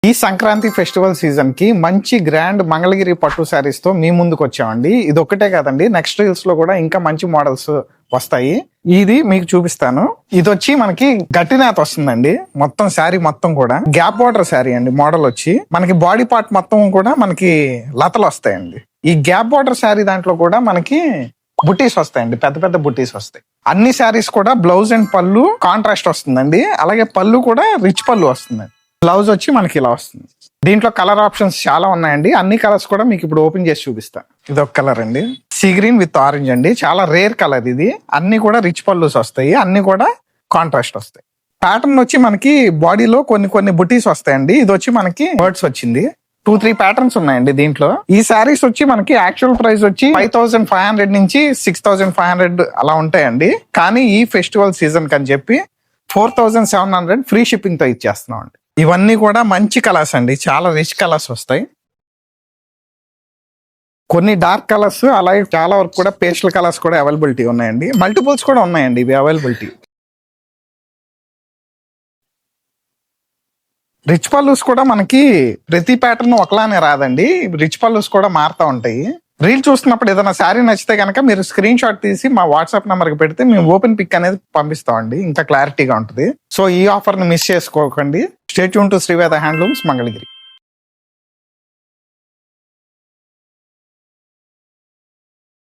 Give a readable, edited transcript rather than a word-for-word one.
ఈ Sankranti festival season కి మంచి గ్రాండ్ మంగళగిరి పట్టు శారీస్ తో మీ ముందుకు వచ్చామండి. ఇది ఒక్కటే కాదండి, నెక్స్ట్ రీల్స్ లో కూడా ఇంకా మంచి మోడల్స్ వస్తాయి. ఇది మీకు చూపిస్తాను. ఇది వచ్చి మనకి గట్టినేత వస్తుందండి. మొత్తం శారీ మొత్తం కూడా గ్యాప్ బార్డర్ శారీ అండి. మోడల్ వచ్చి మనకి బాడీ పార్ట్ మొత్తం కూడా మనకి లతలు వస్తాయండి. ఈ గ్యాప్ బార్డర్ శారీ దాంట్లో కూడా మనకి బుట్టీస్ వస్తాయండి, పెద్ద పెద్ద బుట్టీస్ వస్తాయి. అన్ని శారీస్ కూడా బ్లౌజ్ అండ్ పళ్ళు కాంట్రాస్ట్ వస్తుందండి. అలాగే పళ్ళు కూడా రిచ్ పళ్ళు వస్తుందండి. బ్లౌజ్ వచ్చి మనకి ఇలా వస్తుంది. దీంట్లో కలర్ ఆప్షన్స్ చాలా ఉన్నాయండి. అన్ని కలర్స్ కూడా మీకు ఇప్పుడు ఓపెన్ చేసి చూపిస్తాను. ఇది ఒక కలర్ అండి, సీ గ్రీన్ విత్ ఆరెంజ్ అండి. చాలా రేర్ కలర్ ఇది. అన్ని కూడా రిచ్ పళ్ళుస్ వస్తాయి, అన్ని కూడా కాంట్రాస్ట్ వస్తాయి. ప్యాటర్న్ వచ్చి మనకి బాడీలో కొన్ని బుటీస్ వస్తాయండి. ఇది వచ్చి మనకి బర్డ్స్ వచ్చింది. 2-3 ప్యాటర్న్స్ ఉన్నాయండి దీంట్లో. ఈ శారీస్ వచ్చి మనకి యాక్చువల్ ప్రైస్ వచ్చి 5500 నుంచి 6500 అలా ఉంటాయండి. కానీ ఈ ఫెస్టివల్ సీజన్ కని చెప్పి 4700 ఫ్రీ షిప్పింగ్ తో ఇచ్చేస్తున్నాం అండి. ఇవన్నీ కూడా మంచి కలర్స్ అండి, చాలా రిచ్ కలర్స్ వస్తాయి. కొన్ని డార్క్ కలర్స్, అలాగే చాలా వరకు కూడా పేస్టల్ కలర్స్ కూడా అవైలబిలిటీ ఉన్నాయండి. మల్టిపుల్స్ కూడా ఉన్నాయండి ఇవి అవైలబిలిటీ. రిచ్ పల్లూస్ కూడా మనకి ప్రతి ప్యాటర్న్ ఒకలానే రాదండి. రిచ్ పల్లూస్ కూడా మారుతూ ఉంటాయి. రీల్ చూస్తున్నప్పుడు ఏదైనా శారీ నచ్చితే కనుక మీరు స్క్రీన్ షాట్ తీసి మా వాట్సాప్ నెంబర్ కి పెడితే మేము ఓపెన్ పిక్ అనేది పంపిస్తామండి. ఇంకా క్లారిటీగా ఉంటుంది. సో ఈ ఆఫర్ ని మిస్ చేసుకోకండి. Stay tune to Sri Veda handlooms Mangalagiri.